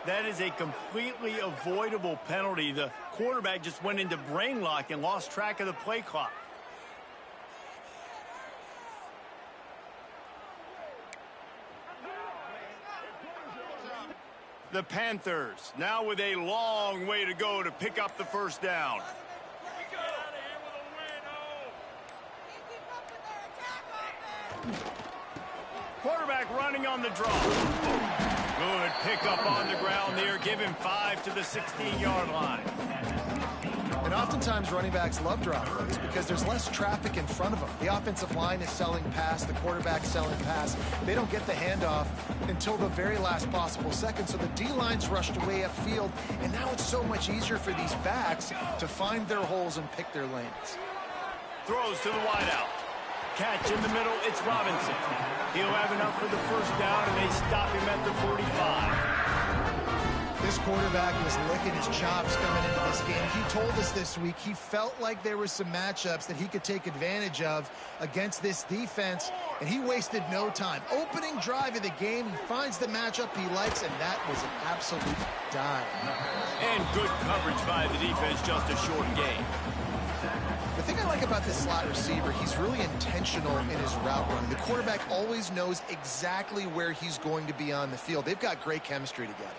That is a completely avoidable penalty. The quarterback just went into brain lock and lost track of the play clock. The Panthers now with a long way to go to pick up the first down. Quarterback running on the draw. Good pickup on the ground there. Give him 5 to the 16-yard line. And oftentimes running backs love drop plays because there's less traffic in front of them. The offensive line is selling pass, the quarterback's selling pass. They don't get the handoff until the very last possible second. So the D-line's rushed away upfield, and now it's so much easier for these backs to find their holes and pick their lanes. Throws to the wideout. Catch in the middle, it's Robinson. He'll have enough for the first down, and they stop him at the 45. This quarterback was licking his chops coming into this game. He told us this week he felt like there were some matchups that he could take advantage of against this defense, and he wasted no time. Opening drive of the game, he finds the matchup he likes, and that was an absolute dime. And good coverage by the defense, just a short gain. The thing I like about this slot receiver, he's really intentional in his route running. The quarterback always knows exactly where he's going to be on the field. They've got great chemistry together.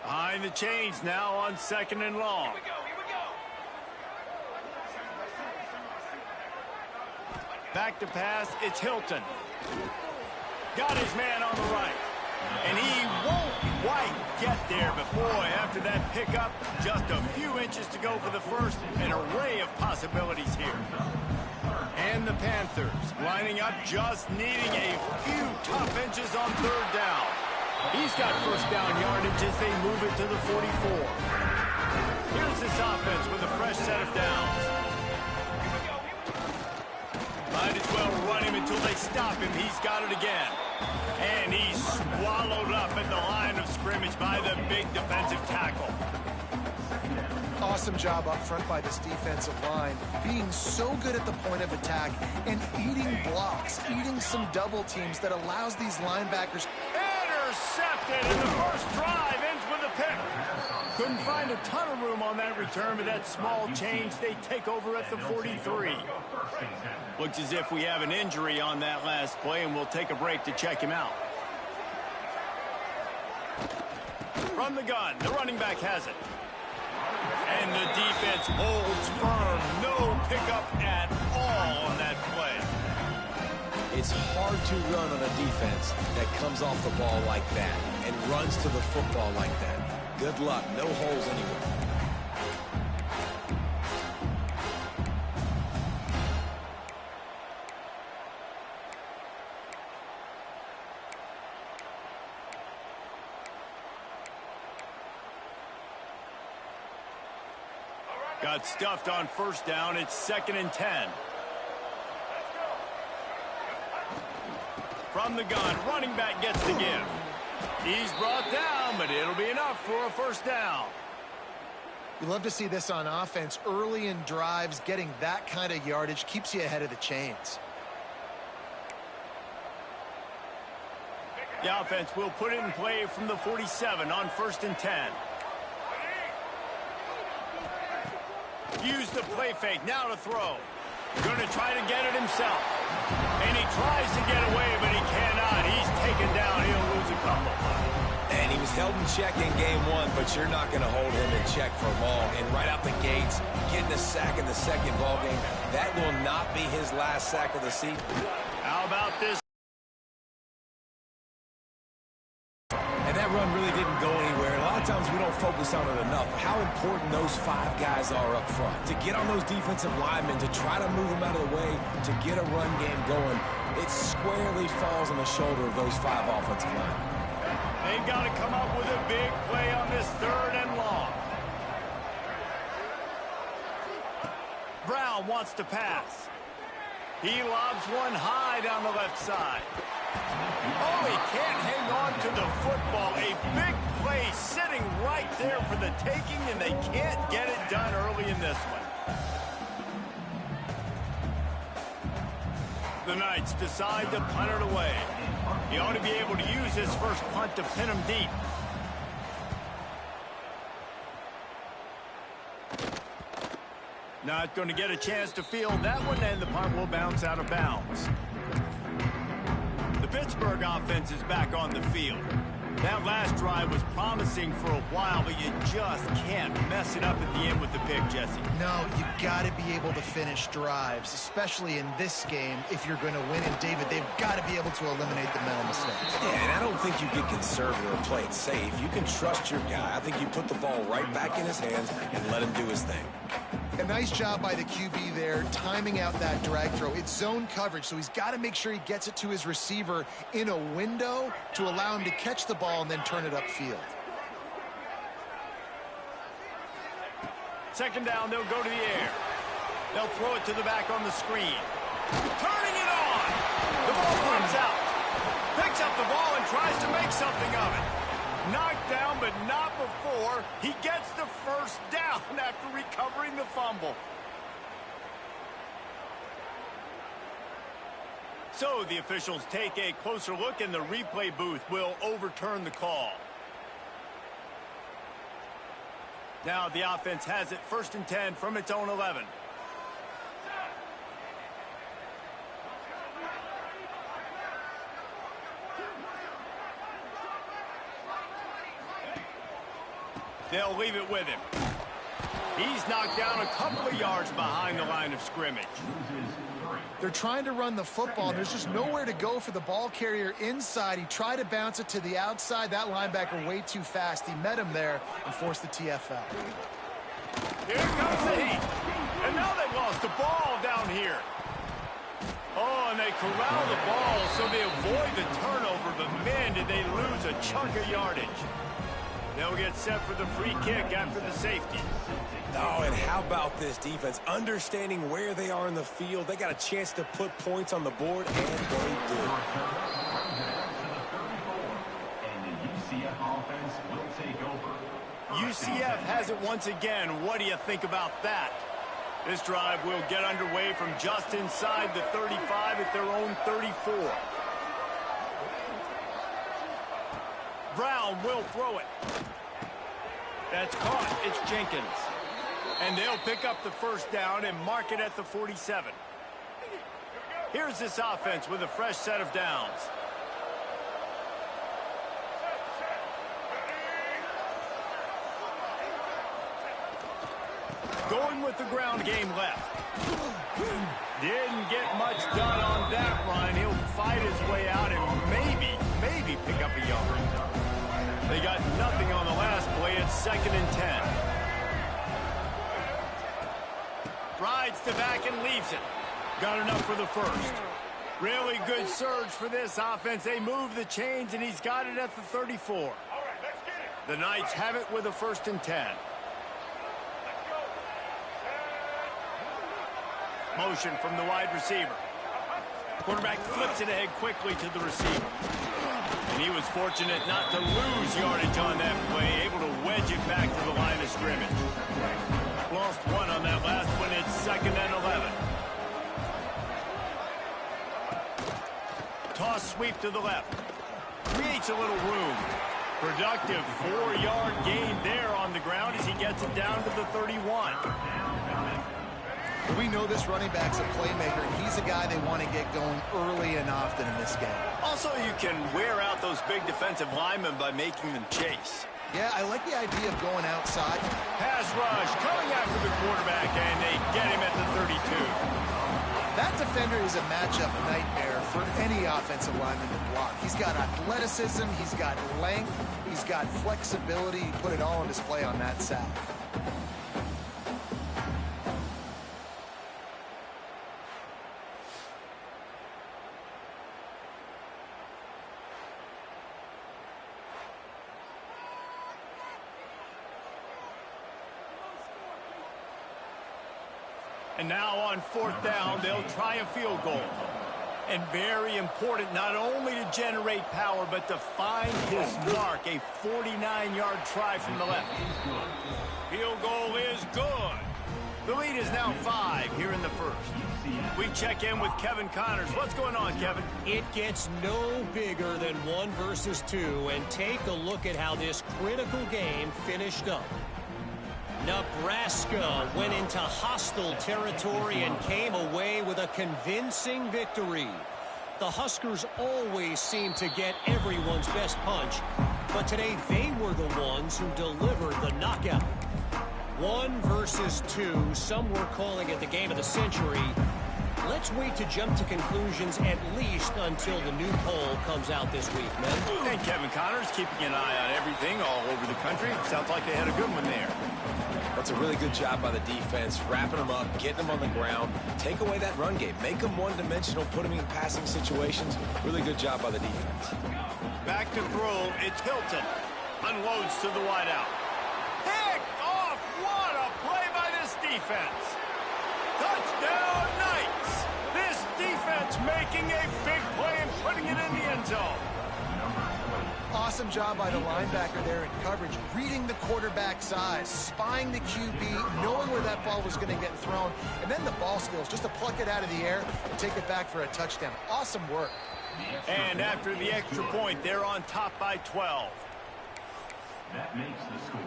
Behind the chains now on 2nd and long. Here we go. Back to pass, it's Hilton. Got his man on the right. And he won't quite get there, but boy, after that pickup, just a few inches to go for the first. An array of possibilities here. And the Panthers lining up, just needing a few tough inches on 3rd down. He's got first down yardage as they move it to the 44. Here's this offense with a fresh set of downs. Might as well run him until they stop him. He's got it again. And he's swallowed up at the line of scrimmage by the big defensive tackle. Awesome job up front by this defensive line, being so good at the point of attack and eating blocks, eating some double teams that allows these linebackers. Intercepted, and the first drive ends with a pick. Couldn't find a ton of room on that return, but that small change, they take over at the 43. Looks as if we have an injury on that last play, and we'll take a break to check him out. From the gun, the running back has it. And the defense holds firm. No pickup at all on that play. It's hard to run on a defense that comes off the ball like that and runs to the football like that. Good luck. No holes anywhere. Got stuffed on first down. It's 2nd and 10. From the gun, running back gets the give. He's brought down, but it'll be enough for a first down. You love to see this on offense. Early in drives, getting that kind of yardage keeps you ahead of the chains. The offense will put it in play from the 47 on 1st and 10. Use the play fake, now to throw. Going to try to get it himself. And he tries to get away, but he cannot. He's taken down. He'll lose a couple. And he was held in check in game 1, but you're not going to hold him in check for long. And right out the gates, getting a sack in the 2nd ball game, that will not be his last sack of the season. How about this? And that run really didn't go anywhere. And a lot of times we don't focus on it enough. How important those 5 guys are up front. To get on those defensive linemen, to try to move them out of the way, to get a run game going, it squarely falls on the shoulder of those 5 offensive linemen. They've got to come up with a big play on this 3rd and long. Brown wants to pass. He lobs one high down the left side. Oh, he can't hang on to the football. A big play sitting right there for the taking, and they can't get it done early in this one. The Knights decide to punt it away. He ought to be able to use his first punt to pin him deep. Not going to get a chance to field that one, and the punt will bounce out of bounds. The Pittsburgh offense is back on the field. That last drive was promising for a while, but you just can't mess it up at the end with the pick, Jesse. No, you got to be able to finish drives, especially in this game. If you're going to win, and David, they've got to be able to eliminate the mental mistakes. Yeah, and I don't think you get conservative or play it safe. You can trust your guy. I think you put the ball right back in his hands and let him do his thing. A nice job by the QB there, timing out that drag throw. It's zone coverage, so he's got to make sure he gets it to his receiver in a window to allow him to catch the ball and then turn it upfield. Second down, they'll go to the air. They'll throw it to the back on the screen. Turning it on! The ball comes out. Picks up the ball and tries to make something of it. Knocked down, but not before. He gets the first down after recovering the fumble. So the officials take a closer look, and the replay booth will overturn the call. Now the offense has it 1st and 10 from its own 11. They'll leave it with him. He's knocked down a couple of yards behind the line of scrimmage. They're trying to run the football, and there's just nowhere to go for the ball carrier inside. He tried to bounce it to the outside. That linebacker way too fast. He met him there and forced the TFL. Here comes the heat. And now they've lost the ball down here. Oh, and they corral the ball so they avoid the turnover, but man, did they lose a chunk of yardage. They'll get set for the free kick after the safety. Oh, and how about this defense? Understanding where they are in the field. They got a chance to put points on the board, and they did. UCF has it once again. What do you think about that? This drive will get underway from just inside the 35 at their own 34. Brown will throw it. That's caught. It's Jenkins. And they'll pick up the first down and mark it at the 47. Here's this offense with a fresh set of downs. Going with the ground game left. Didn't get much done on that run. He'll fight his way out and maybe pick up a yard. They got nothing on the last play. It's 2nd and 10. Rides the back and leaves it. Got enough for the first. Really good surge for this offense. They move the chains, and he's got it at the 34. The Knights have it with a 1st and 10. Motion from the wide receiver. Quarterback flips it ahead quickly to the receiver. And he was fortunate not to lose yardage on that play, able to wedge it back to the line of scrimmage. Lost one on that last one. It's 2nd and 11. Toss sweep to the left. Creates a little room. Productive 4-yard gain there on the ground as he gets it down to the 31. We know this running back's a playmaker, and he's a guy they want to get going early and often in this game. Also, you can wear out those big defensive linemen by making them chase. Yeah, I like the idea of going outside. Pass rush coming after the quarterback, and they get him at the 32. That defender is a matchup nightmare for any offensive lineman to block. He's got athleticism, he's got length, he's got flexibility. He put it all on display on that sack. And now on 4th down, they'll try a field goal. And very important, not only to generate power, but to find his mark. A 49-yard try from the left. Field goal is good. The lead is now 5 here in the first. We check in with Kevin Connors. What's going on, Kevin? It gets no bigger than 1 versus 2, and take a look at how this critical game finished up. Nebraska went into hostile territory and came away with a convincing victory. The Huskers always seem to get everyone's best punch, but today they were the ones who delivered the knockout. 1 versus 2, some were calling it the game of the century. Let's wait to jump to conclusions at least until the new poll comes out this week, man. And Kevin Connors keeping an eye on everything all over the country. Sounds like they had a good one there. That's a really good job by the defense, wrapping them up, getting them on the ground, take away that run game, make them one-dimensional, put them in passing situations. Really good job by the defense. Back to throw, it's Hilton. Unloads to the wideout. Picked off! What a play by this defense! Touchdown Knights! This defense making a big play and putting it in the end zone. Awesome job by the linebacker there in coverage, reading the quarterback's eyes, spying the QB, knowing where that ball was going to get thrown, and then the ball skills, just to pluck it out of the air and take it back for a touchdown. Awesome work. And after the extra point, they're on top by 12. That makes the score.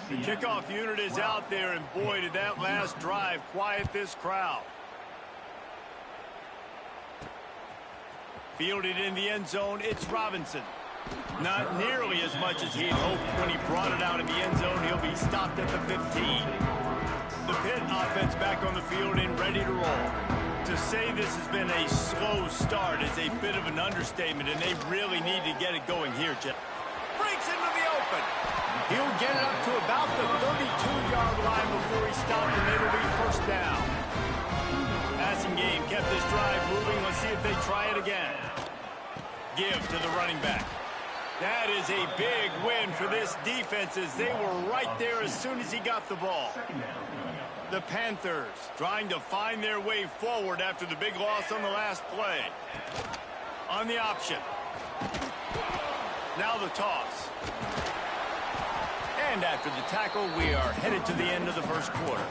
The kickoff unit is out there, and boy, did that last drive quiet this crowd. Fielded in the end zone, it's Robinson. Not nearly as much as he'd hoped when he brought it out in the end zone. He'll be stopped at the 15. The PITT offense back on the field and ready to roll. To say this has been a slow start is a bit of an understatement, and they really need to get it going here, Jeff. Breaks into the open. He'll get it up to about the 32-yard line before he stopped, and it'll be first down. Passing game kept this drive moving. Let's see if they try it again. Give to the running back. That is a big win for this defense, as they were right there as soon as he got the ball. The Panthers trying to find their way forward after the big loss on the last play. On the option. Now the toss. And after the tackle, we are headed to the end of the first quarter.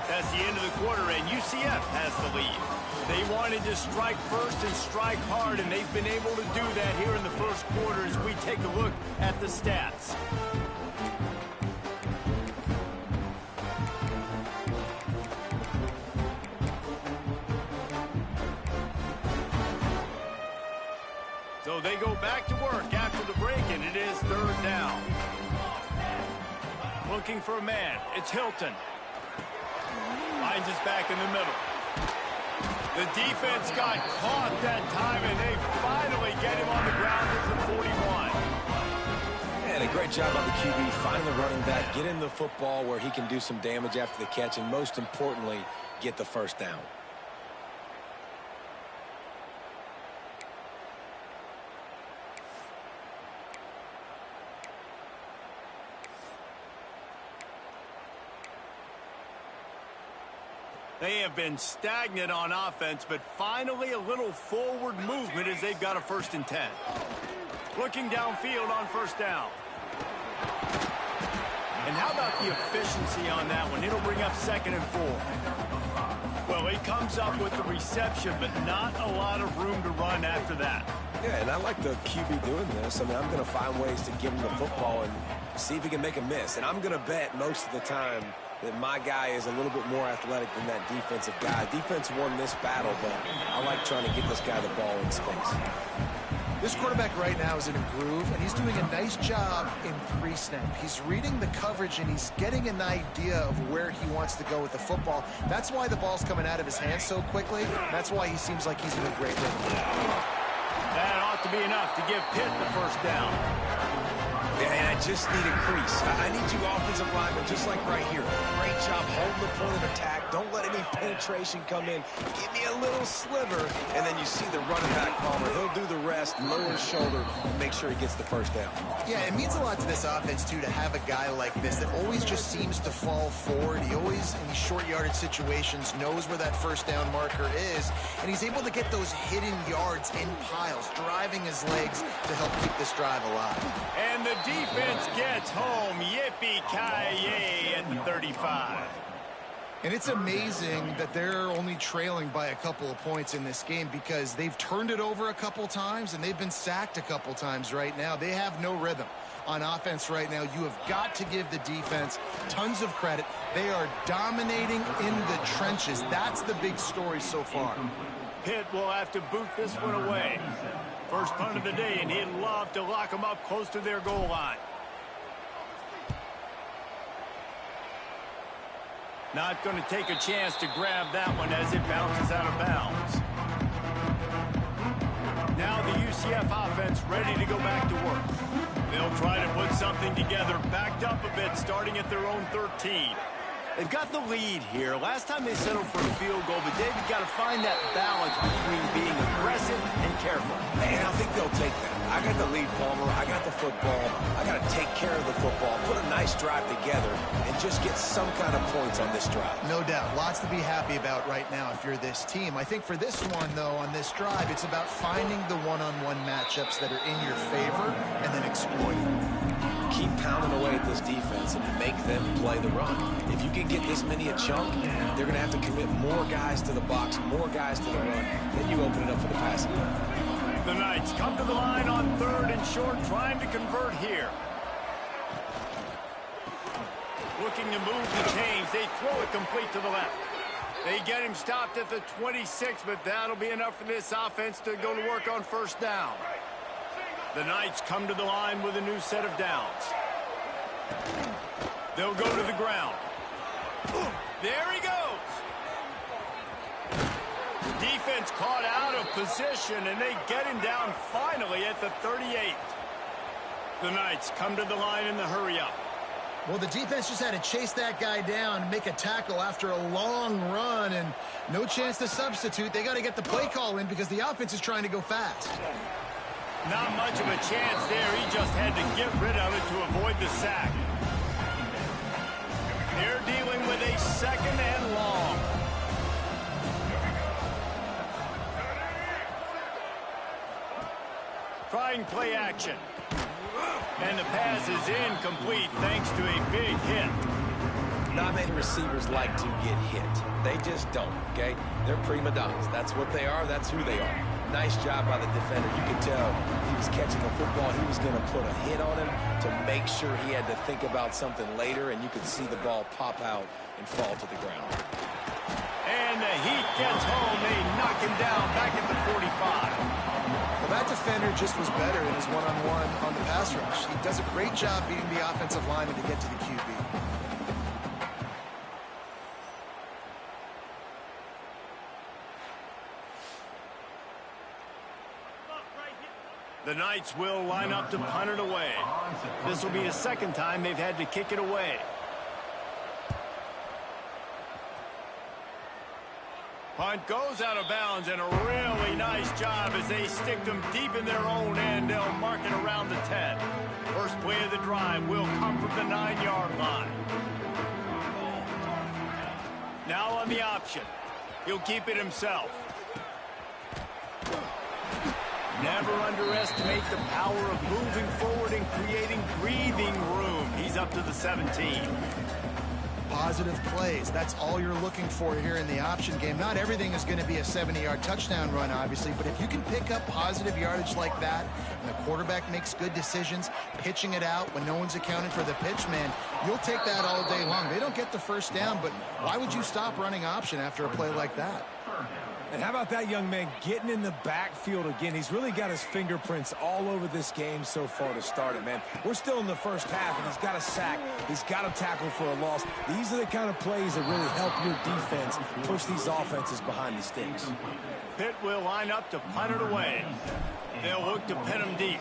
That's the end of the quarter, and UCF has the lead. They wanted to strike first and strike hard, and they've been able to do that here in the first quarter as we take a look at the stats. So they go back to work after the break, and it is third down. Looking for a man. It's Hilton. Finds his back in the middle. The defense got caught that time, and they finally get him on the ground at the 41. And a great job by the QB, find the running back, get in the football where he can do some damage after the catch, and most importantly, get the first down. They have been stagnant on offense, but finally a little forward movement as they've got a 1st and 10. Looking downfield on first down. And how about the efficiency on that one? It'll bring up 2nd and 4. Well, he comes up with the reception, but not a lot of room to run after that. Yeah, and I like the QB doing this. I mean, I'm going to find ways to give him the football and see if he can make a miss. And I'm going to bet most of the time that my guy is a little bit more athletic than that defensive guy. Defense won this battle, but I like trying to get this guy the ball in space. This quarterback right now is in a groove, and he's doing a nice job in pre-snap. He's reading the coverage, and he's getting an idea of where he wants to go with the football. That's why the ball's coming out of his hands so quickly. That's why he seems like he's in a great rhythm. That ought to be enough to give PITT the first down. Yeah, and I just need a crease. I need you offensive linemen, just like right here. Great job holding the point of attack. Don't let any penetration come in. Give me a little sliver, and then you see the running back, Palmer. He'll do the rest, lower his shoulder, make sure he gets the first down. Yeah, it means a lot to this offense, too, to have a guy like this that always just seems to fall forward. He always, in these short yardage situations, knows where that first down marker is, and he's able to get those hidden yards in piles, driving his legs to help keep this drive alive. And the defense gets home. Yippee-ki-yay at the 35. And it's amazing that they're only trailing by a couple of points in this game because they've turned it over a couple times and they've been sacked a couple times right now. They have no rhythm on offense right now. You have got to give the defense tons of credit. They are dominating in the trenches. That's the big story so far. Pitt will have to boot this one away. First punt of the day, and he'd love to lock them up close to their goal line. Not going to take a chance to grab that one as it bounces out of bounds. Now the UCF offense ready to go back to work. They'll try to put something together, backed up a bit, starting at their own 13. They've got the lead here. Last time they settled for a field goal, but they've got to find that balance between being aggressive and careful. And I think they'll take that. I got the lead, Palmer. I got the football. I got to take care of the football, put a nice drive together, and just get some kind of points on this drive. No doubt. Lots to be happy about right now if you're this team. I think for this one, though, on this drive, it's about finding the one-on-one matchups that are in your favor and then exploiting them. Keep pounding away at this defense and make them play the run. If you can get this many a chunk, they're going to have to commit more guys to the box, more guys to the run. Then you open it up for the passing game. The Knights come to the line on 3rd and short, trying to convert here. Looking to move the chains. They throw it complete to the left. They get him stopped at the 26, but that'll be enough for this offense to go to work on first down. The Knights come to the line with a new set of downs. They'll go to the ground. There he goes. Defense caught out of position, and they get him down finally at the 38. The Knights come to the line in the hurry-up. Well, the defense just had to chase that guy down and make a tackle after a long run, and no chance to substitute. They got to get the play call in because the offense is trying to go fast. Not much of a chance there. He just had to get rid of it to avoid the sack. They're dealing with a 2nd and long. Trying play action. And the pass is incomplete thanks to a big hit. Not many receivers like to get hit. They just don't, okay? They're prima donnas. That's what they are. That's who they are. Nice job by the defender. You could tell he was catching the football. He was going to put a hit on him to make sure he had to think about something later, and you could see the ball pop out and fall to the ground. And the heat gets home. They knock him down back at the 45. Well, that defender just was better in his one-on-one on the pass rush. He does a great job beating the offensive lineman to get to the QB. The Knights will line up to punt it away. This will be the 2nd time they've had to kick it away. Punt goes out of bounds, and a really nice job as they stick them deep in their own end. They'll mark it around the 10. First play of the drive will come from the 9-yard line. Now on the option. He'll keep it himself. Never underestimate the power of moving forward and creating breathing room. He's up to the 17. Positive plays. That's all you're looking for here in the option game. Not everything is going to be a 70-yard touchdown run, obviously, but if you can pick up positive yardage like that, and the quarterback makes good decisions, pitching it out when no one's accounting for the pitch, man, you'll take that all day long. They don't get the first down, but why would you stop running option after a play like that? And how about that young man getting in the backfield again? He's really got his fingerprints all over this game so far to start it, man. We're still in the first half, and he's got a sack. He's got a tackle for a loss. These are the kind of plays that really help your defense push these offenses behind the sticks. Pitt will line up to punt it away. They'll look to pin him deep.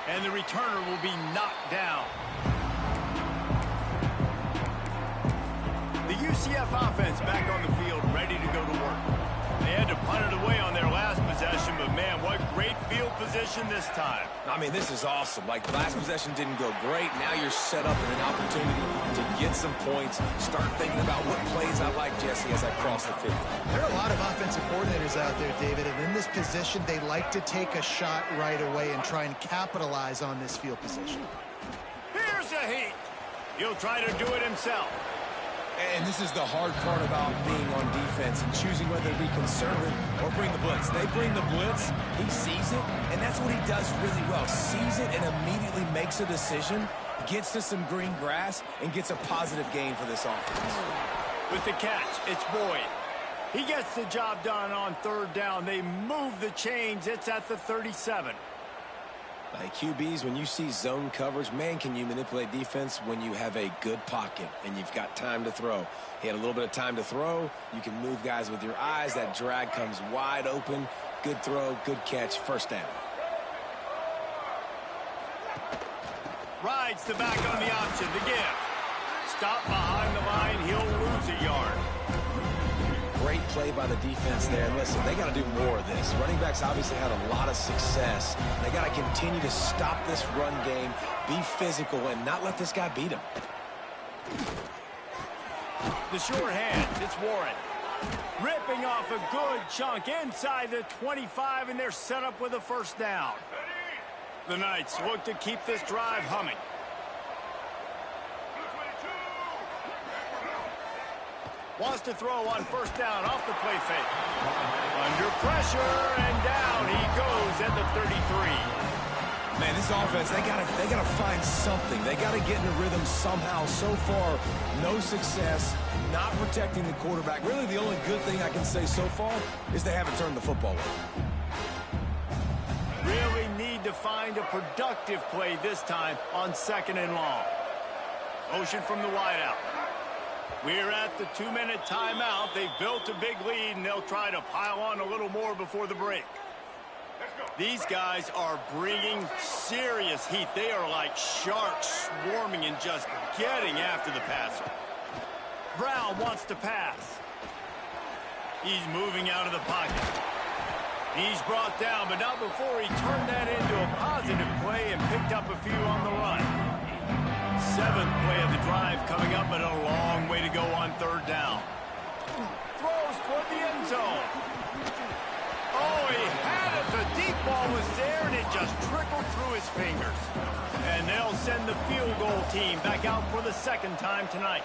And the returner will be knocked down. The UCF offense back on the field, ready to go to work. They had to punt it away on their last possession, but man, what great field position this time. I mean, this is awesome. Like, the last possession didn't go great. Now you're set up with an opportunity to get some points. Start thinking about what plays I like, Jesse, as I cross the 50. There are a lot of offensive coordinators out there, David, and in this position, they like to take a shot right away and try and capitalize on this field position. Here's a heat. He'll try to do it himself. And this is the hard part about being on defense and choosing whether to be conservative or bring the blitz. They bring the blitz, he sees it, and that's what he does really well. Sees it and immediately makes a decision, gets to some green grass, and gets a positive gain for this offense. With the catch, it's Boyd. He gets the job done on third down. They move the chains. It's at the 37. Like QBs, when you see zone coverage, man, can you manipulate defense when you have a good pocket and you've got time to throw. He had a little bit of time to throw. You can move guys with your eyes. That drag comes wide open. Good throw, good catch, first down. Rides the back on the option, the give. Stop behind the line, he'll lose a yard. Great play by the defense there. And listen, they got to do more of this. Running backs obviously had a lot of success. They got to continue to stop this run game, be physical, and not let this guy beat him. The short hand, it's Warren. Ripping off a good chunk inside the 25, and they're set up with a first down. The Knights look to keep this drive humming. Wants to throw on first down off the play fake. Under pressure, and down he goes at the 33. Man, this offense, they gotta find something. They gotta get in a rhythm somehow. So far, no success, not protecting the quarterback. Really, the only good thing I can say so far is they haven't turned the football over. Really need to find a productive play this time on second and long. Motion from the wideout. We're at the 2-minute timeout. They've built a big lead, and they'll try to pile on a little more before the break. These guys are bringing serious heat. They are like sharks swarming and just getting after the passer. Brown wants to pass. He's moving out of the pocket. He's brought down, but not before he turned that into a positive play and picked up a few on the run. 7th play of the drive coming up, but a long way to go on third down. Throws toward the end zone. Oh, he had it. The deep ball was there, and it just trickled through his fingers. And they'll send the field goal team back out for the second time tonight.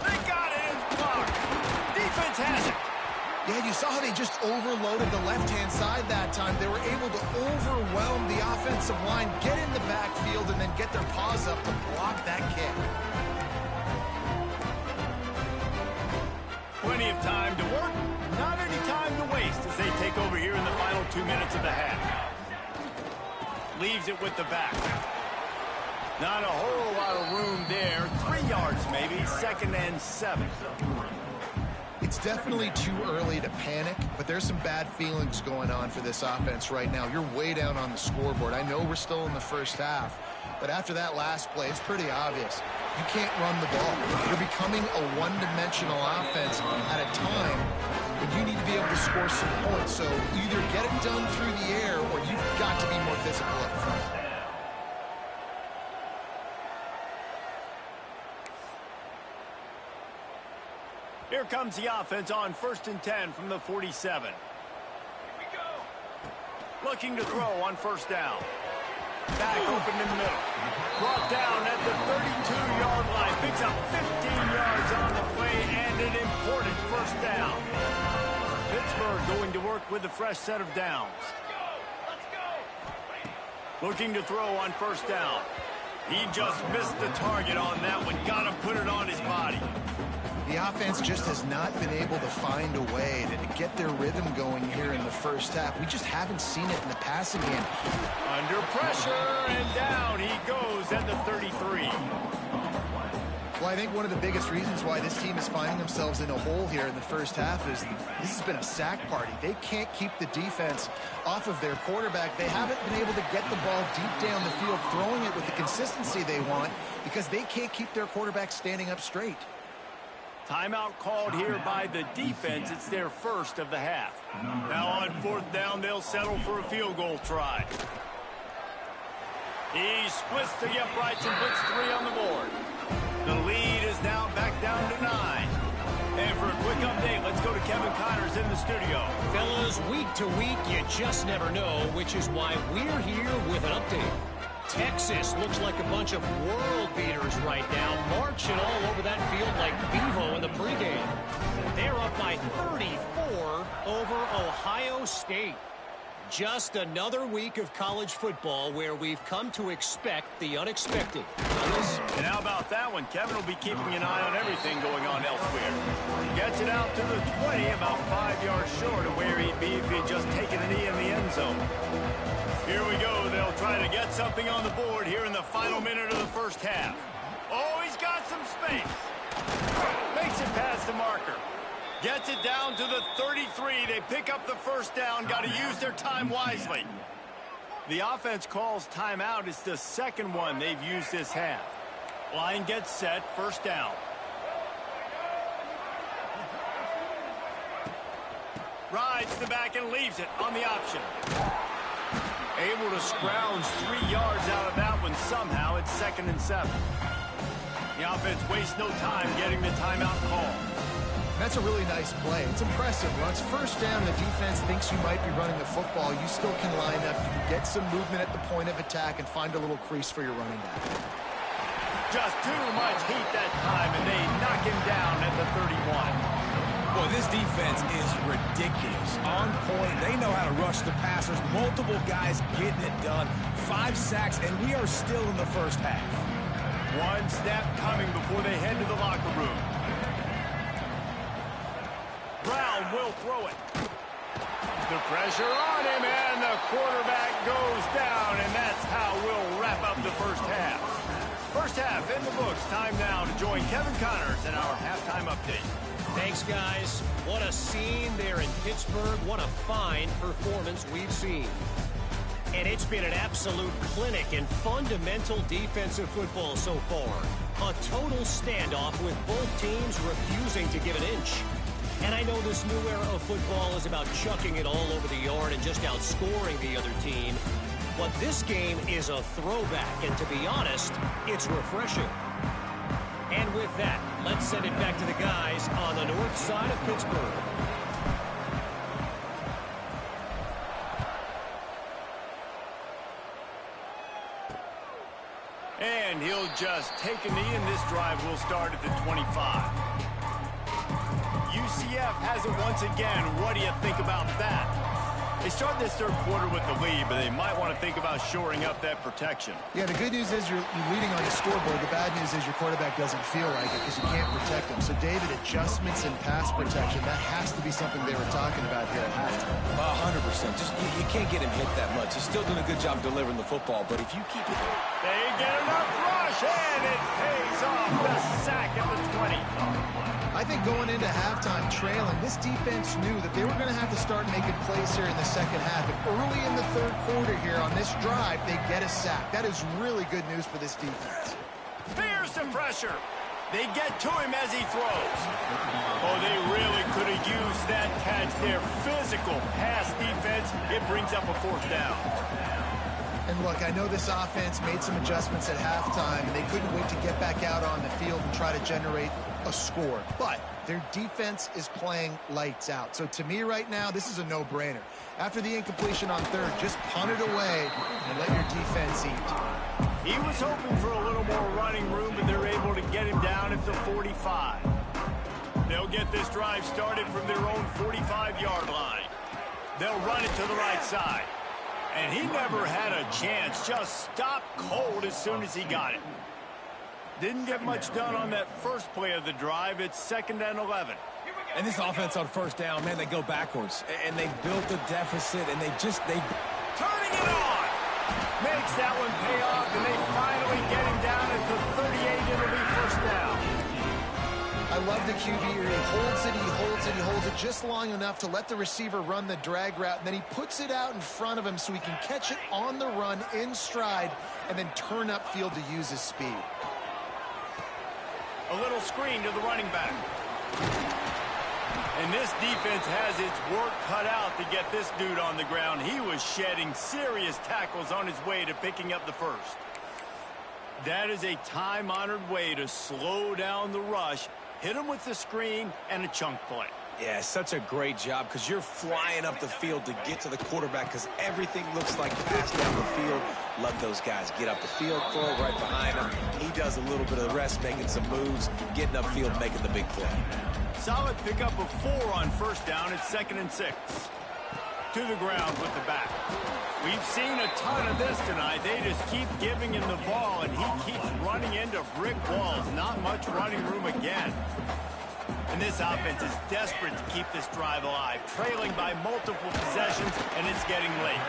They got it. It's blocked. Defense has it. Yeah, you saw how they just overloaded the left-hand side that time. They were able to overwhelm the offensive line, get in the backfield, and then get their paws up to block that kick. Plenty of time to work, not any time to waste as they take over here in the final 2 minutes of the half. Leaves it with the back. Not a whole lot of room there. 3 yards maybe, 2nd and 7. It's definitely too early to panic, but there's some bad feelings going on for this offense right now. You're way down on the scoreboard. I know we're still in the first half, but after that last play, it's pretty obvious. You can't run the ball. You're becoming a one-dimensional offense at a time when you need to be able to score some points. So either get it done through the air or you've got to be more physical up front. Here comes the offense on 1st and 10 from the 47. Looking to throw on first down. Back open in the middle. Brought down at the 32-yard line. Picks up 15 yards on the play and an important first down. Pittsburgh going to work with a fresh set of downs. Looking to throw on first down. He just missed the target on that one. Got to put it on his body. The offense just has not been able to find a way to get their rhythm going here in the first half. We just haven't seen it in the passing game. Under pressure, and down he goes at the 33. Well, I think one of the biggest reasons why this team is finding themselves in a hole here in the first half is this has been a sack party. They can't keep the defense off of their quarterback. They haven't been able to get the ball deep down the field, throwing it with the consistency they want because they can't keep their quarterback standing up straight. Timeout called here by the defense. It's their first of the half. Now on 4th down, they'll settle for a field goal try. He splits the uprights and puts 3 on the board. The lead is now back down to 9. And for a quick update, let's go to Kevin Connors in the studio. Fellas, week to week, you just never know, which is why we're here with an update. Texas looks like a bunch of world beaters right now, marching all over that field like Bevo in the pregame. They're up by 34 over Ohio State. Just another week of college football where we've come to expect the unexpected. And how about that one? Kevin will be keeping an eye on everything going on elsewhere. Gets it out to the 20, about 5 yards short of where he'd be if he'd just taken a knee in the end zone. Here we go. They'll try to get something on the board here in the final minute of the first half. Oh, he's got some space. Makes it past the marker. Gets it down to the 33. They pick up the first down. Got to use their time wisely. The offense calls timeout. It's the second one they've used this half. Line gets set. First down. Rides the back and leaves it on the option. Able to scrounge 3 yards out of that one somehow. It's 2nd and 7. The offense wastes no time getting the timeout call. That's a really nice play. It's impressive. Once first down, the defense thinks you might be running the football. You still can line up. You can get some movement at the point of attack and find a little crease for your running back. Just too much heat that time, and they knock him down at the 31. Boy, this defense is ridiculous. On point. They know how to rush the passers. Multiple guys getting it done. 5 sacks, and we are still in the first half. One snap coming before they head to the locker room. Brown will throw it. The pressure on him, and the quarterback goes down, and that's how we'll wrap up the first half. First half in the books. Time now to join Kevin Connors in our halftime update. Thanks, guys. What a scene there in Pittsburgh. What a fine performance we've seen. And it's been an absolute clinic in fundamental defensive football so far. A total standoff with both teams refusing to give an inch. And I know this new era of football is about chucking it all over the yard and just outscoring the other team. But this game is a throwback, and to be honest, it's refreshing. And with that, let's send it back to the guys on the north side of Pittsburgh. And he'll just take a knee, and this drive will start at the 25. UCF has it once again. What do you think about that? They start this third quarter with the lead, but they might want to think about shoring up that protection. Yeah, the good news is you're leading on the scoreboard. The bad news is your quarterback doesn't feel like it because you can't protect him. So, David, adjustments in pass protection, that has to be something they were talking about here at halftime. 100%. Just you can't get him hit that much. He's still doing a good job delivering the football, but if you keep it... They get enough rush, and it pays off. The sack at the 20. I think going into halftime trailing, this defense knew that they were going to have to start making plays here in the second half. And early in the third quarter here on this drive, they get a sack. That is really good news for this defense. Here's some pressure. They get to him as he throws. Oh, they really could have used that catch there. Physical pass defense. It brings up a fourth down. And look, I know this offense made some adjustments at halftime, and they couldn't wait to get back out on the field and try to generate a score. But their defense is playing lights out. So to me right now, this is a no-brainer. After the incompletion on third, just punt it away and let your defense eat. He was hoping for a little more running room, but they're able to get him down at the 45. They'll get this drive started from their own 45-yard line. They'll run it to the right side. And he never had a chance. Just stopped cold as soon as he got it. Didn't get much done on that first play of the drive. It's 2nd and 11. And this offense on first down, man, they go backwards. And they built a deficit, and they turning it on! Makes that one pay off, and they finally get him down at the 38. It'll be first down. I love the QB here. He holds it, he holds it, he holds it just long enough to let the receiver run the drag route, and then he puts it out in front of him so he can catch it on the run in stride and then turn upfield to use his speed. A little screen to the running back. And this defense has its work cut out to get this dude on the ground. He was shedding serious tackles on his way to picking up the first. That is a time-honored way to slow down the rush, hit him with the screen, and a chunk play. Yeah, such a great job because you're flying up the field to get to the quarterback because everything looks like pass down the field. Let those guys get up the field, throw it right behind him. He does a little bit of the rest, making some moves, getting upfield, making the big play. Solid pickup of 4 on first down. It's 2nd and 6. To the ground with the back. We've seen a ton of this tonight. They just keep giving him the ball, and he keeps running into brick walls. Not much running room again. And this offense is desperate to keep this drive alive, trailing by multiple possessions, and it's getting late.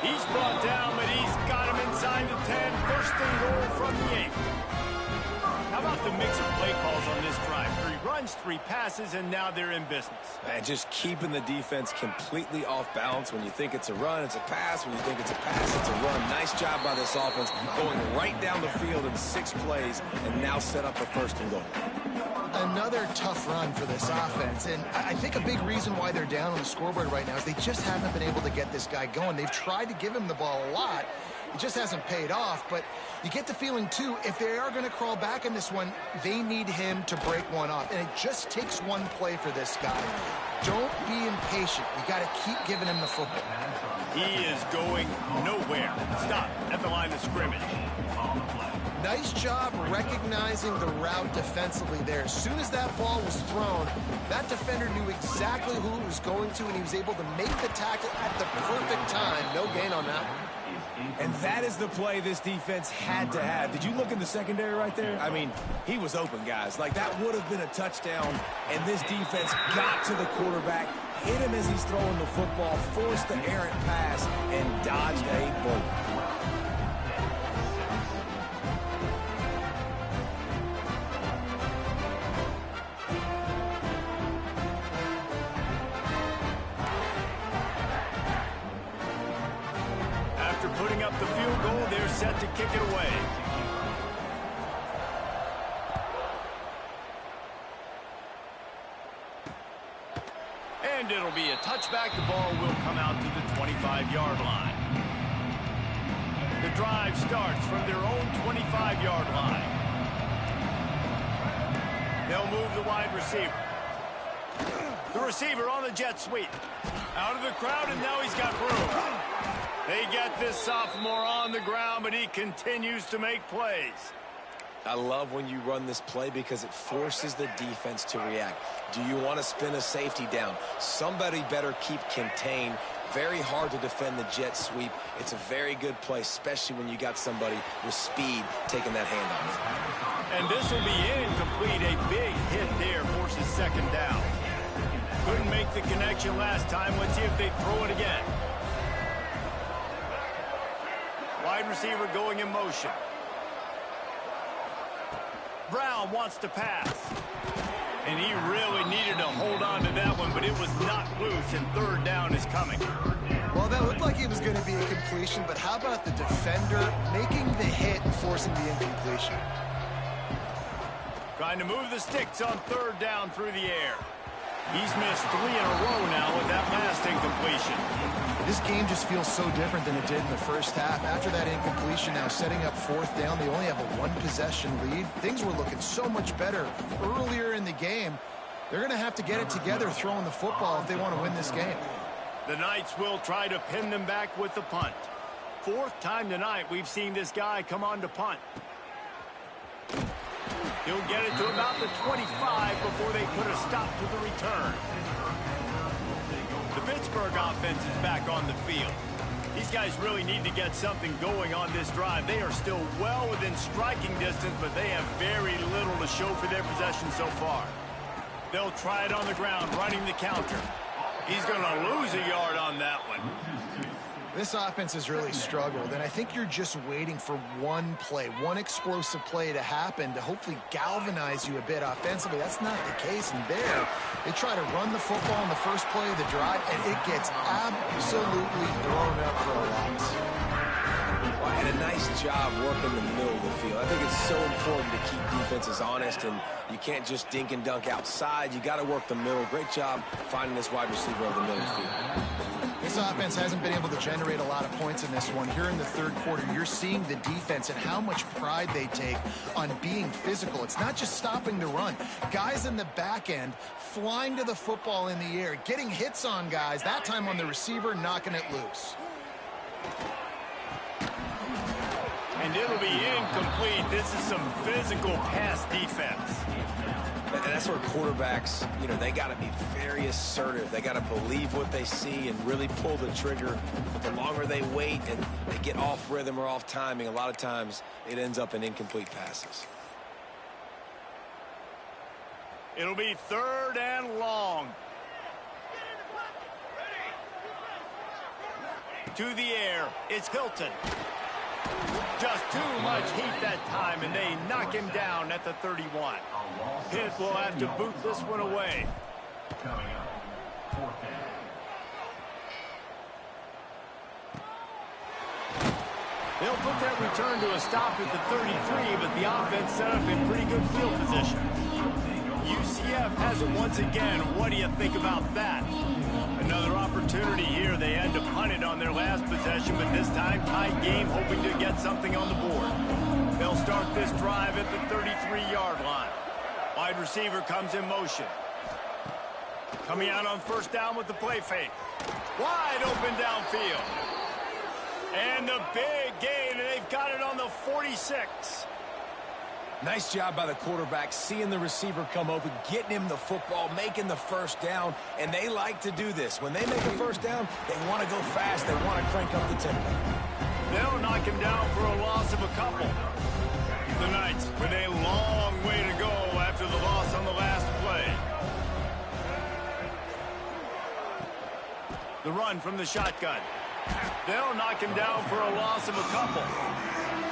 He's brought down, but he's got him inside the 10. First and goal from the 8. How about the mix of play calls on this drive? 3 runs, 3 passes, and now they're in business. Man, just keeping the defense completely off balance. When you think it's a run, it's a pass. When you think it's a pass, it's a run. Nice job by this offense, going right down the field in 6 plays, and now set up a 1st and goal. Another tough run for this offense, and I think a big reason why they're down on the scoreboard right now is they just haven't been able to get this guy going. They've tried to give him the ball a lot. It just hasn't paid off, but you get the feeling, too, if they are going to crawl back in this one, they need him to break one off, and it just takes one play for this guy. Don't be impatient. You got to keep giving him the football. He is going nowhere. Stop at the line of scrimmage. Nice job recognizing the route defensively there. As soon as that ball was thrown, that defender knew exactly who it was going to, and he was able to make the tackle at the perfect time. No gain on that one. And that is the play this defense had to have. Did you look in the secondary right there? I mean, he was open, guys. Like, that would have been a touchdown, and this defense got to the quarterback, hit him as he's throwing the football, forced the errant pass, and dodged a bullet. Putting up the field goal, they're set to kick it away. And it'll be a touchback. The ball will come out to the 25-yard line. The drive starts from their own 25-yard line. They'll move the wide receiver. The receiver on the jet sweep. Out of the crowd, and now he's got room. They get this sophomore on the ground, but he continues to make plays. I love when you run this play because it forces the defense to react. Do you want to spin a safety down? Somebody better keep contained. Very hard to defend the jet sweep. It's a very good play, especially when you got somebody with speed taking that handoff. And this will be incomplete. A big hit there forces 2nd down. Couldn't make the connection last time. Let's see if they throw it again. Wide receiver going in motion. Brown wants to pass. And he really needed to hold on to that one, but it was not loose, and 3rd down is coming. Well, that looked like it was going to be a completion, but how about the defender making the hit and forcing the incompletion? Trying to move the sticks on 3rd down through the air. He's missed 3 in a row now with that last incompletion. This game just feels so different than it did in the first half. After that incompletion, now setting up 4th down, they only have a 1-possession lead. Things were looking so much better earlier in the game. They're going to have to get it together throwing the football if they want to win this game. The Knights will try to pin them back with the punt. 4th time tonight we've seen this guy come on to punt. He'll get it to about the 25 before they put a stop to the return. The Pittsburgh offense is back on the field. These guys really need to get something going on this drive. They are still well within striking distance, but they have very little to show for their possession so far. They'll try it on the ground, running the counter. He's going to lose a yard on that one. This offense has really struggled, and I think you're just waiting for one play, one explosive play to happen to hopefully galvanize you a bit offensively. That's not the case, and there, they try to run the football in the first play of the drive, and it gets absolutely thrown up for a loss. And a nice nice job working the middle of the field. I think it's so important to keep defenses honest, and you can't just dink and dunk outside. You got to work the middle. Great job finding this wide receiver over the middle of the field. This offense hasn't been able to generate a lot of points in this one. Here in the third quarter, you're seeing the defense and how much pride they take on being physical. It's not just stopping the run. Guys in the back end flying to the football in the air, getting hits on guys, that time on the receiver, knocking it loose. And it'll be incomplete. This is some physical pass defense. And that's where quarterbacks, they got to be very assertive. They got to believe what they see and really pull the trigger. But the longer they wait and they get off rhythm or off timing, a lot of times it ends up in incomplete passes. It'll be 3rd and long. To the air, it's Hilton. Just too much heat that time, and they knock him down at the 31. Pitt will have to boot this one away. Coming up, 4th down. They'll put that return to a stop at the 33, but the offense set up in pretty good field position. UCF has it once again. What do you think about that? Another opportunity here. They had to punt it on their last possession, but this time tied game, hoping to get something on the board. They'll start this drive at the 33-yard line. Wide receiver comes in motion. Coming out on 1st down with the play fake. Wide open downfield. And the big gain, and they've got it on the 46. Nice job by the quarterback, seeing the receiver come open, getting him the football, making the 1st down, and they like to do this. When they make a 1st down, they want to go fast. They want to crank up the tempo. They'll knock him down for a loss of a couple. The Knights with a long way to go after the loss on the last play. The run from the shotgun. They'll knock him down for a loss of a couple.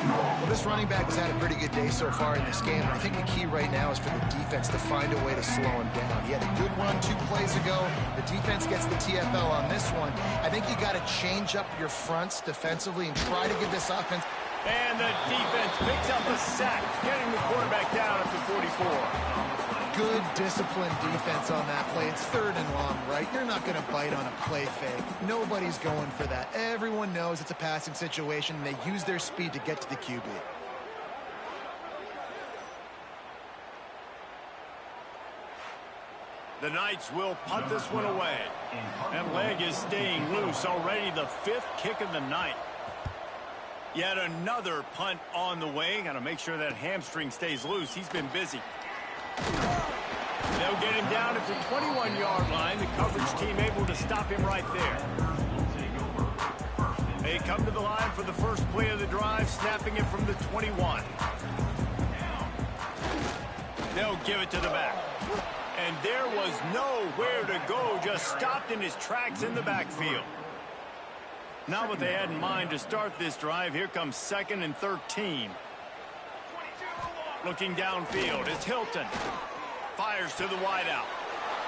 Well, this running back has had a pretty good day so far in this game, and I think the key right now is for the defense to find a way to slow him down. He had a good run 2 plays ago. The defense gets the TFL on this one. I think you got to change up your fronts defensively and try to give this offense. And the defense picks up a sack, getting the quarterback down at the 44. Good disciplined defense on that play. It's 3rd and long, right? You're not going to bite on a play fake. Nobody's going for that. Everyone knows it's a passing situation, and they use their speed to get to the QB. The Knights will punt this one away. That leg is staying loose. Already the 5th kick of the night. Yet another punt on the way. Got to make sure that hamstring stays loose. He's been busy. They'll get him down at the 21-yard line. The coverage team able to stop him right there. They come to the line for the first play of the drive, snapping it from the 21. They'll give it to the back. And there was nowhere to go, just stopped in his tracks in the backfield. Not what they had in mind to start this drive. Here comes 2nd and 13. Looking downfield, it's Hilton. Fires to the wideout.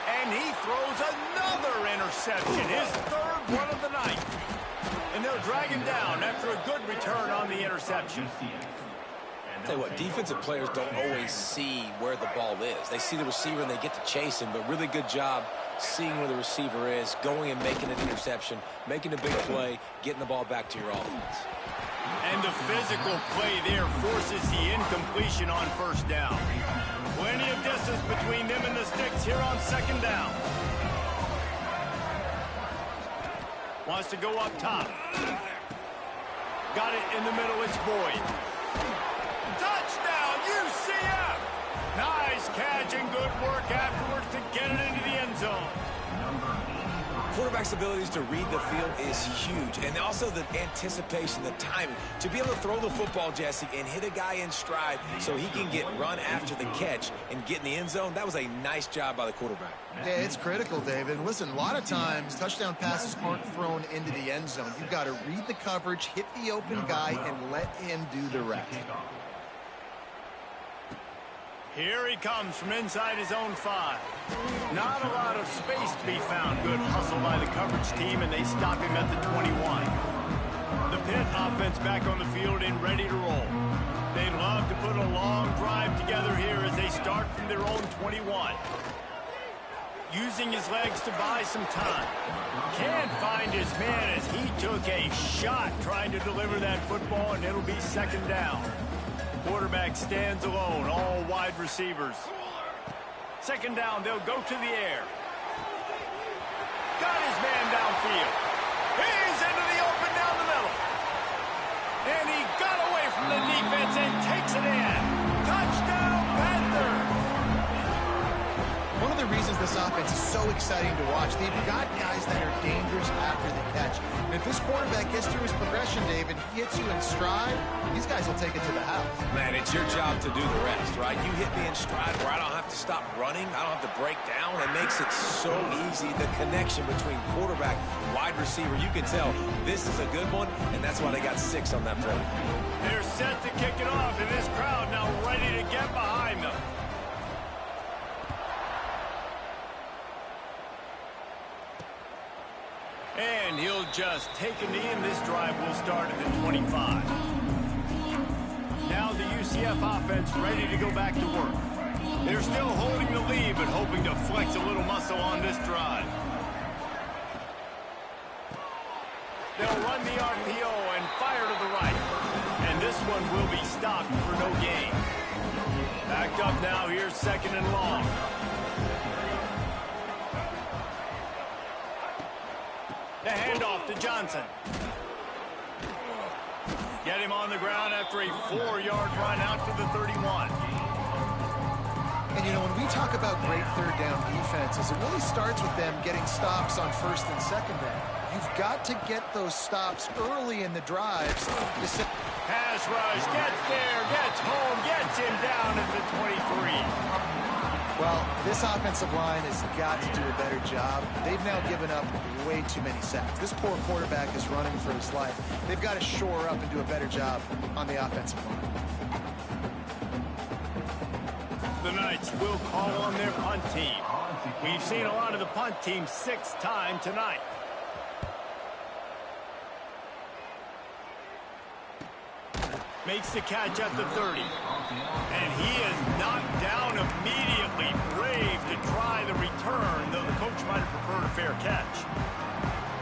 And he throws another interception, his 3rd one of the night. And they'll drag him down after a good return on the interception. Tell you what, defensive players don't always see where the ball is. They see the receiver and they get to chase him, but really good job seeing where the receiver is, going and making an interception, making a big play, getting the ball back to your offense. And the physical play there forces the incompletion on 1st down. Plenty of distance between them and the sticks here on 2nd down. Wants to go up top. Got it in the middle, it's Boyd. Touchdown, UCF! Nice catch and good work afterwards to get it into the end zone. Quarterback's abilities to read the field is huge, and also the anticipation, the timing. To be able to throw the football, Jesse, and hit a guy in stride so he can get run after the catch and get in the end zone, that was a nice job by the quarterback. Yeah, it's critical, David. Listen, a lot of times touchdown passes aren't thrown into the end zone. You've got to read the coverage, hit the open guy, and let him do the rest. Here he comes from inside his own 5. Not a lot of space to be found. Good hustle by the coverage team, and they stop him at the 21. The Pitt offense back on the field and ready to roll. They'd love to put a long drive together here as they start from their own 21. Using his legs to buy some time. Can't find his man as he took a shot trying to deliver that football, and it'll be second down. Quarterback stands alone, all wide receivers. Second down, they'll go to the air. Got his man downfield. He's into the open down the middle. And he got away from the defense and takes it in. Touchdown, Panthers! One of the reasons this offense is so exciting to watch, they've got guys that are dangerous after the catch. And if this quarterback gets through his progression, David, he hits you in stride, these guys will take it to the house. Man, it's your job to do the rest, right? You hit me in stride where I don't have to stop running. I don't have to break down. It makes it so easy. The connection between quarterback and wide receiver, you can tell this is a good one, and that's why they got 6 on that play. They're set to kick it off, and this crowd now ready to get behind them. And he'll just take a knee, and this drive will start at the 25. Now the UCF offense ready to go back to work. They're still holding the lead, but hoping to flex a little muscle on this drive. They'll run the RPO and fire to the right. And this one will be stopped for no gain. Backed up now, here's second and long. The handoff to Johnson. Get him on the ground after a 4-yard run out to the 31. And, you know, when we talk about great third down defenses, it really starts with them getting stops on first and second down. You've got to get those stops early in the drives. Pass rush, gets there, gets home, gets him down at the 23. Well, this offensive line has got to do a better job. They've now given up way too many sacks. This poor quarterback is running for his life. They've got to shore up and do a better job on the offensive line. The Knights will call on their punt team. We've seen a lot of the punt team 6 times tonight. Makes the catch at the 30. And he is knocked down immediately. Brave to try the return, though the coach might have preferred a fair catch.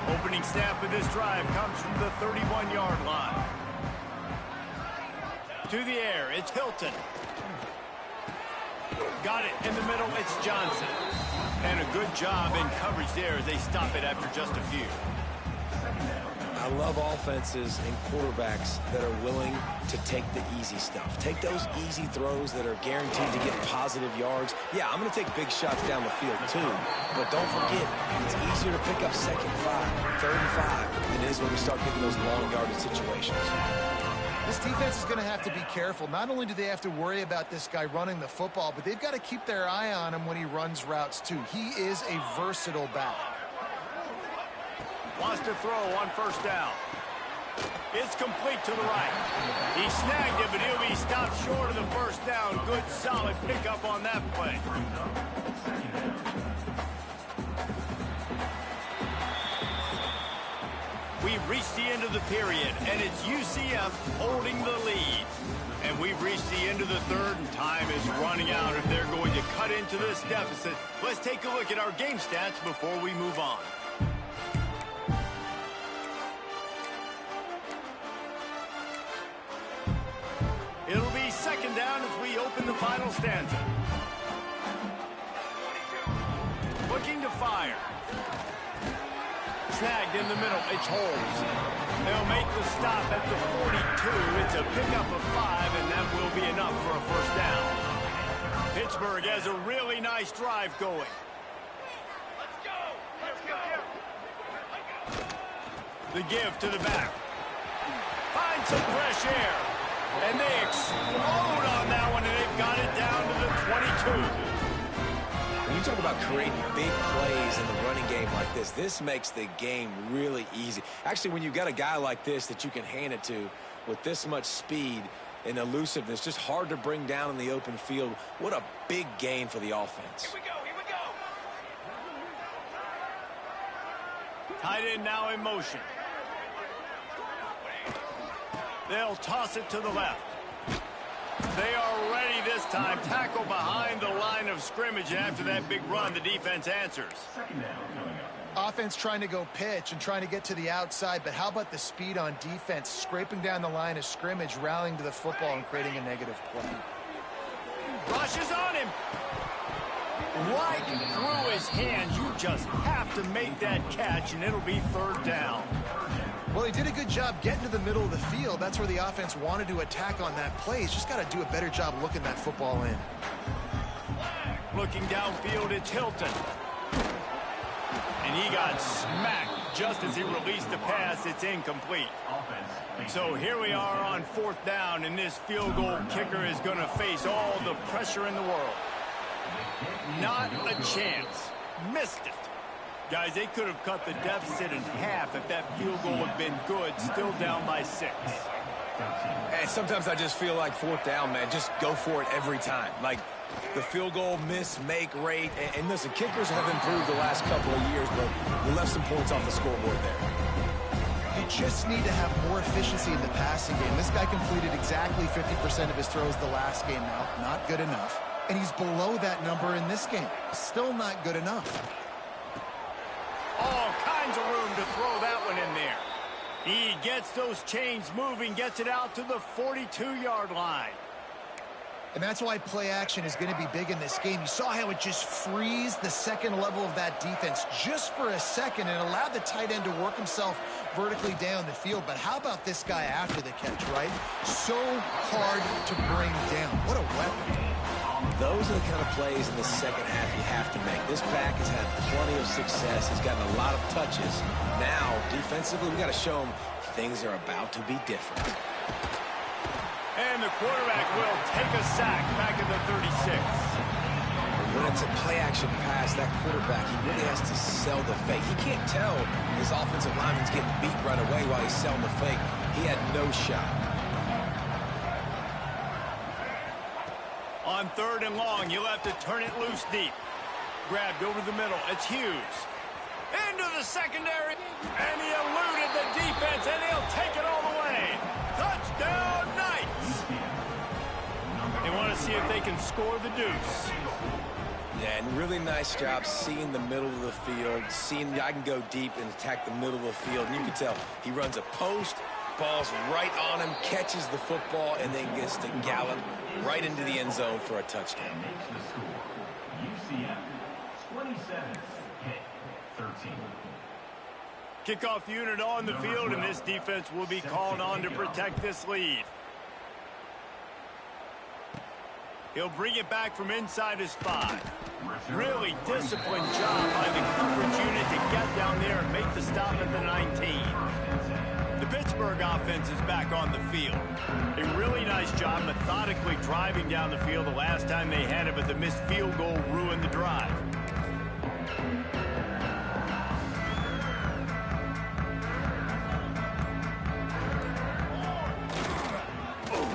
Opening snap of this drive comes from the 31-yard line. To the air, it's Hilton. Got it in the middle, it's Johnson. And a good job in coverage there as they stop it after just a few. I love offenses and quarterbacks that are willing to take the easy stuff. Take those easy throws that are guaranteed to get positive yards. Yeah, I'm going to take big shots down the field too. But don't forget, it's easier to pick up 2nd and 5, 3rd and 5 than it is when we start getting those long yardage situations. This defense is going to have to be careful. Not only do they have to worry about this guy running the football, but they've got to keep their eye on him when he runs routes too. He is a versatile back. Wants to throw on first down. It's complete to the right. He snagged it, but he'll be stopped short of the first down. Good, solid pickup on that play. We've reached the end of the period, and it's UCF holding the lead. And we've reached the end of the third, and time is running out if they're going to cut into this deficit. Let's take a look at our game stats before we move on. It'll be second down as we open the final stanza. Looking to fire. Snagged in the middle. It's Holmes. They'll make the stop at the 42. It's a pickup of 5, and that will be enough for a first down. Pittsburgh has a really nice drive going. The give to the back. Find some fresh air. And they explode on that one, and they've got it down to the 22. When you talk about creating big plays in the running game like this makes the game really easy. Actually, when you've got a guy like this that you can hand it to with this much speed and elusiveness, just hard to bring down in the open field, what a big gain for the offense. Here we go, here we go. Tight end now in motion. They'll toss it to the left. They are ready this time. Tackle behind the line of scrimmage, and after that big run, the defense answers. Second down coming up. Offense trying to go pitch and trying to get to the outside, but how about the speed on defense, scraping down the line of scrimmage, rallying to the football and creating a negative play. Rushes on him. Right through his hands. You just have to make that catch, and it'll be third down. Well, he did a good job getting to the middle of the field. That's where the offense wanted to attack on that play. He's just got to do a better job looking that football in. Looking downfield, it's Hilton. And he got smacked just as he released the pass. It's incomplete. So here we are on fourth down, and this field goal kicker is going to face all the pressure in the world. Not a chance. Missed it. Guys, they could have cut the deficit in half if that field goal had been good, still down by 6. And sometimes I just feel like fourth down, man, just go for it every time. Like the field goal miss-make rate. And listen, kickers have improved the last couple of years, but we left some points off the scoreboard there. You just need to have more efficiency in the passing game. This guy completed exactly 50% of his throws the last game now. Not good enough. And he's below that number in this game. Still not good enough. All kinds of room to throw that one in there. He gets those chains moving, gets it out to the 42-yard line. And that's why play action is going to be big in this game. You saw how it just freezed the second level of that defense just for a second and allowed the tight end to work himself vertically down the field. But how about this guy after the catch, right? So hard to bring down. What a weapon. Those are the kind of plays in the second half you have to make. This back has had plenty of success. He's gotten a lot of touches. Now, defensively, we've got to show him things are about to be different. And the quarterback will take a sack back at the 36. When it's a play-action pass, that quarterback, he really has to sell the fake. He can't tell his offensive lineman's getting beat right away while he's selling the fake. He had no shot. On third and long, you'll have to turn it loose deep. Grabbed over the middle. It's Hughes. Into the secondary. And he eluded the defense, and he'll take it all the way. Touchdown, Knights. They want to see if they can score the deuce. Yeah, and really nice job seeing the middle of the field, seeing I can go deep and attack the middle of the field. And you can tell he runs a post, ball's right on him, catches the football, and then gets to gallop right into the end zone for a touchdown. UCF 27, Pitt 13. Kickoff unit on the field, and this defense will be called on to protect this lead. He'll bring it back from inside his 5. Really disciplined job by the coverage unit to get down there and make the stop at the 19. The Pittsburgh offense is back on the field. A really nice job methodically driving down the field the last time they had it, but the missed field goal ruined the drive.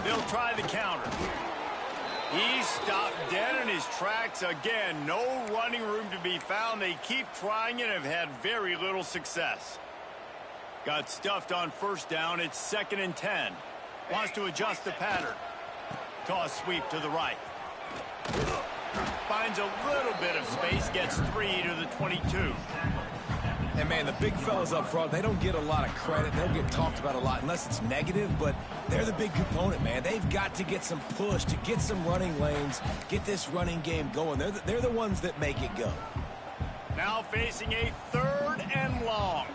They'll try the counter. He stopped dead in his tracks again. No running room to be found. They keep trying and have had very little success. Got stuffed on first down. It's 2nd and 10. Wants to adjust the pattern. Toss sweep to the right. Finds a little bit of space. Gets 3 to the 22. And, man, the big fellas up front, they don't get a lot of credit. They don't get talked about a lot unless it's negative, but they're the big component, man. They've got to get some push, to get some running lanes, get this running game going. They're the ones that make it go. Now facing a 3rd and long.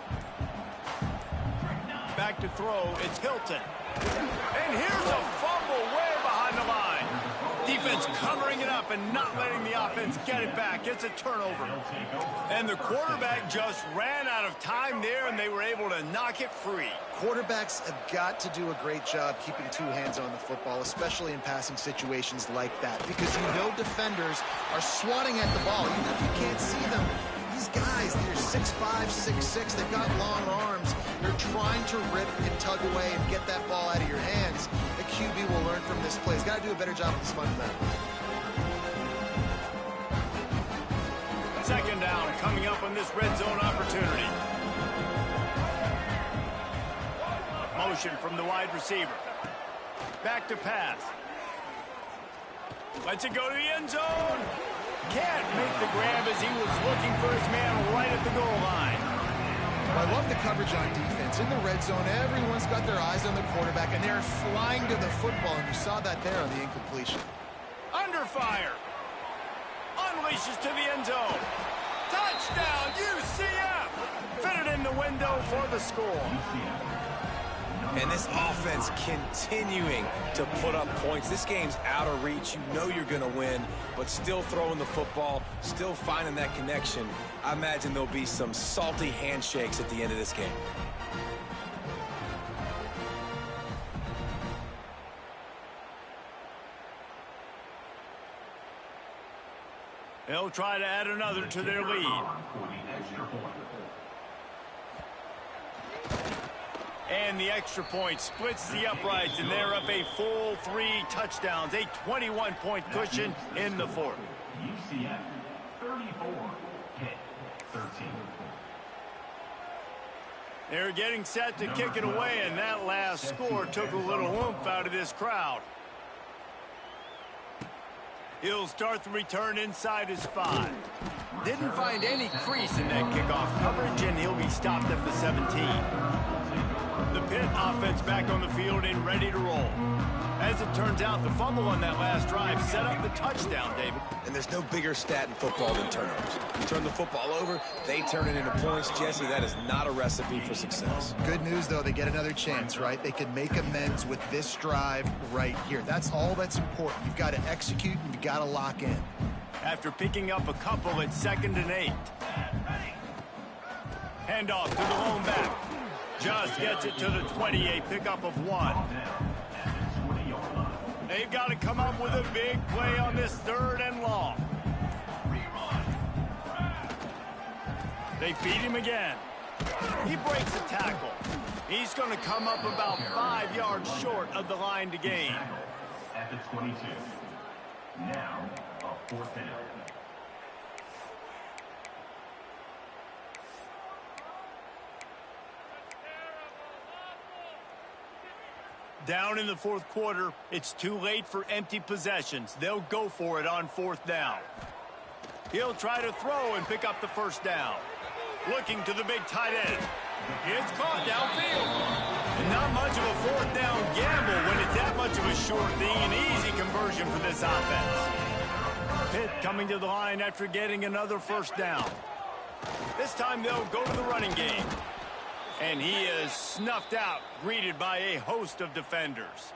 Back to throw, it's Hilton. And here's a fumble way behind the line. Defense covering it up and not letting the offense get it back. It's a turnover. And the quarterback just ran out of time there, and they were able to knock it free. Quarterbacks have got to do a great job keeping 2 hands on the football, especially in passing situations like that, because you know defenders are swatting at the ball. Even if you can't see them, these guys, they're 6'5", 6'6", they've got long arms. They're trying to rip and tug away and get that ball out of your hands. The QB will learn from this play. He's got to do a better job with this fundamental. 2nd down coming up on this red zone opportunity. Motion from the wide receiver. back to pass. Lets it go to the end zone. Can't make the grab as he was looking for his man right at the goal line. I love the coverage on defense. In the red zone, everyone's got their eyes on the quarterback, and they're flying to the football, and you saw that there on the incompletion. Under fire. Unleashes to the end zone. Touchdown, UCF! Fitted in the window for the score. And this offense continuing to put up points. This game's out of reach. You know you're going to win, but still throwing the football, still finding that connection. I imagine there'll be some salty handshakes at the end of this game. They'll try to add another to their lead. And the extra point splits the uprights, and they're up a full 3 touchdowns, a 21-point cushion in the fourth. UCF 34, Pitt 13. They're getting set to kick it away, and that last score took a little oomph out of this crowd. He'll start the return inside his 5. Didn't find any crease in that kickoff coverage, and he'll be stopped at the 17. The Pitt offense back on the field and ready to roll. As it turns out, the fumble on that last drive set up the touchdown, David. And there's no bigger stat in football than turnovers. You turn the football over, they turn it into points. Jesse, that is not a recipe for success. Good news, though, they get another chance, right? They can make amends with this drive right here. That's all that's important. You've got to execute, and you've got to lock in. After picking up a couple at 2nd and 8. Handoff to the lone back. Just gets it to the 20, a pickup of 1. They've got to come up with a big play on this 3rd and long. They feed him again. He breaks a tackle. He's going to come up about 5 yards short of the line to gain. At the 22. Now, a 4th down. Down in the 4th quarter, it's too late for empty possessions. They'll go for it on 4th down. He'll try to throw and pick up the 1st down. Looking to the big tight end. It's caught downfield. And not much of a 4th down gamble when it's that much of a short thing. An easy conversion for this offense. Pitt coming to the line after getting another 1st down. This time they'll go to the running game. And he is snuffed out, greeted by a host of defenders.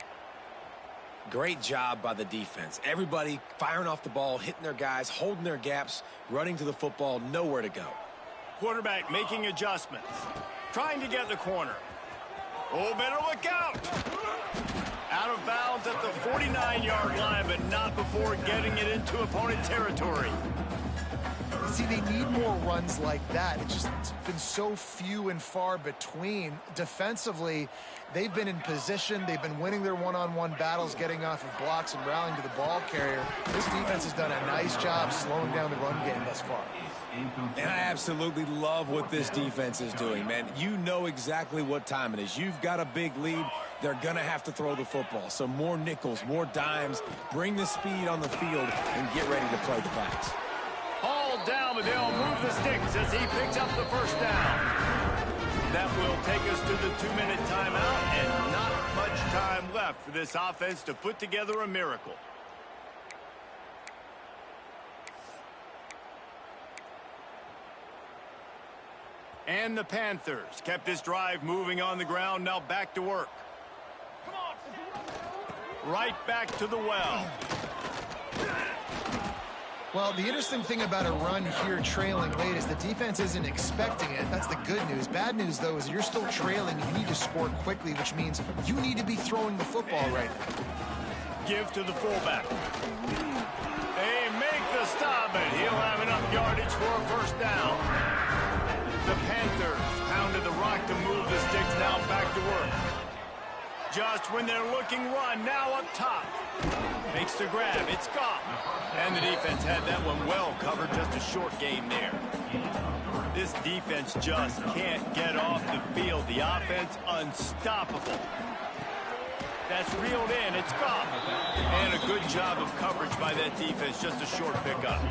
Great job by the defense. Everybody firing off the ball, hitting their guys, holding their gaps, running to the football, nowhere to go. Quarterback making adjustments, trying to get the corner. Oh, better look out. Out of bounds at the 49-yard line, but not before getting it into opponent territory. See, they need more runs like that. It's been so few and far between. Defensively, they've been in position. They've been winning their one-on-one battles, getting off of blocks and rallying to the ball carrier. This defense has done a nice job slowing down the run game thus far. And I absolutely love what this defense is doing, man. You know exactly what time it is. You've got a big lead. They're going to have to throw the football. So more nickels, more dimes. Bring the speed on the field and get ready to play the pass. Hauled down, but they'll move the sticks as he picks up the 1st down. That will take us to the 2-minute timeout, and not much time left for this offense to put together a miracle. And the Panthers kept this drive moving on the ground, now back to work. Right back to the well. Well, the interesting thing about a run here trailing late is the defense isn't expecting it. That's the good news. Bad news, though, is you're still trailing. You need to score quickly, which means you need to be throwing the football right now. Give to the fullback. They make the stop, and he'll have enough yardage for a 1st down. The Panthers pounded the rock to move the sticks, now back to work. Just when they're looking run, now up top. Makes the grab, it's gone. And the defense had that one well covered, just a short game there. This defense just can't get off the field. The offense unstoppable. That's reeled in. It's gone. And a good job of coverage by that defense. Just a short pickup.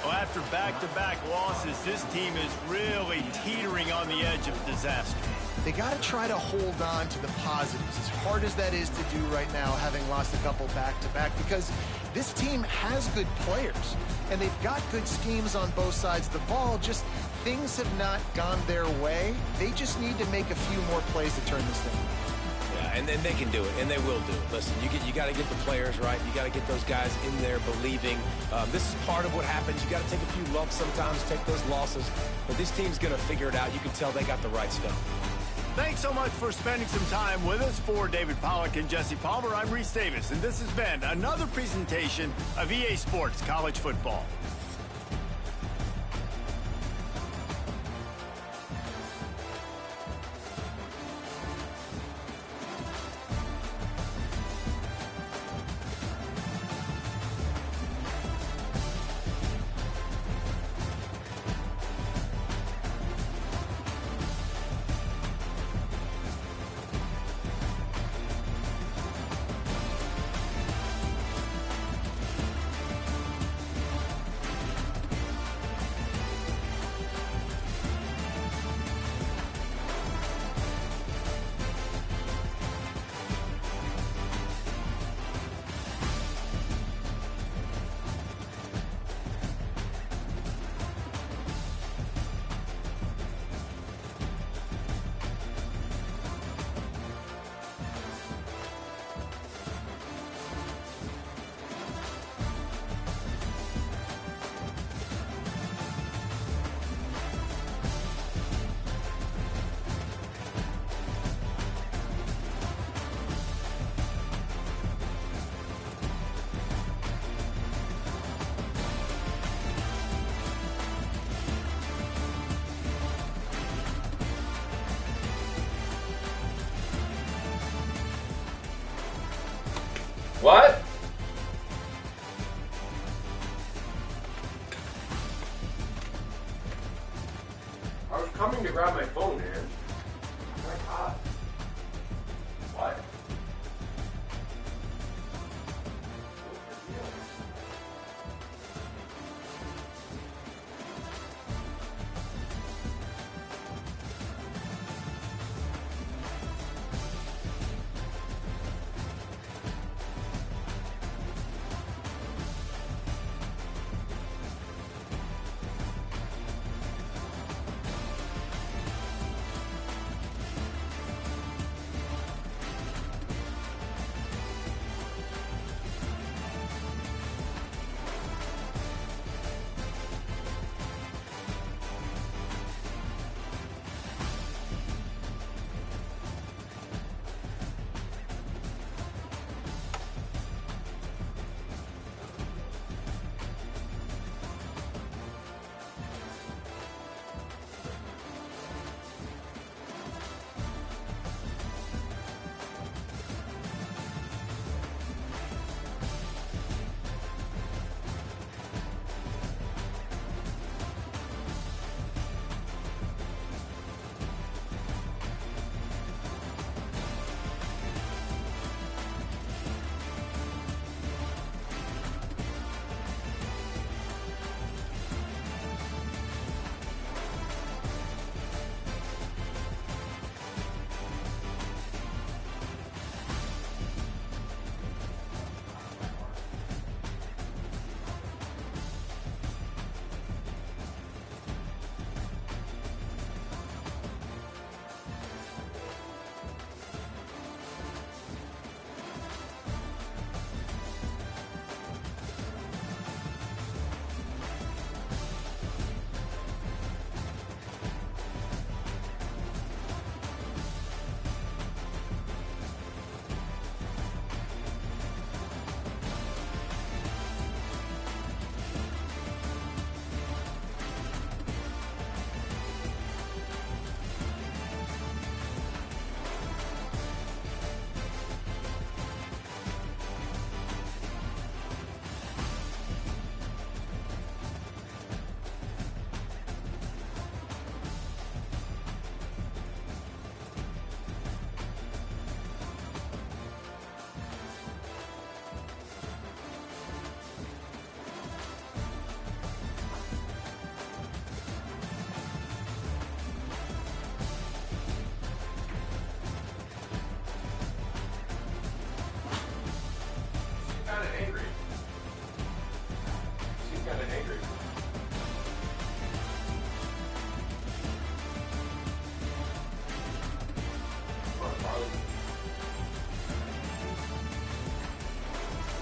Well, after back-to-back losses, this team is really teetering on the edge of disaster. They got to try to hold on to the positives, as hard as that is to do right now, having lost a couple back-to-back, because this team has good players, and they've got good schemes on both sides of the ball. Just things have not gone their way. They just need to make a few more plays to turn this thing. Yeah, and then they can do it, and they will do it. Listen, you got to get the players right. You got to get those guys in there believing. This is part of what happens. You got to take a few lumps sometimes, take those losses. But this team's going to figure it out. You can tell they got the right stuff. Thanks so much for spending some time with us. For David Pollack and Jesse Palmer, I'm Reese Davis, and this has been another presentation of EA Sports College Football. What? I was coming to grab my phone, man. Oh my God. What?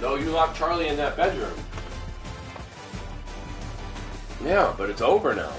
No, you locked Charlie in that bedroom. Yeah, but it's over now.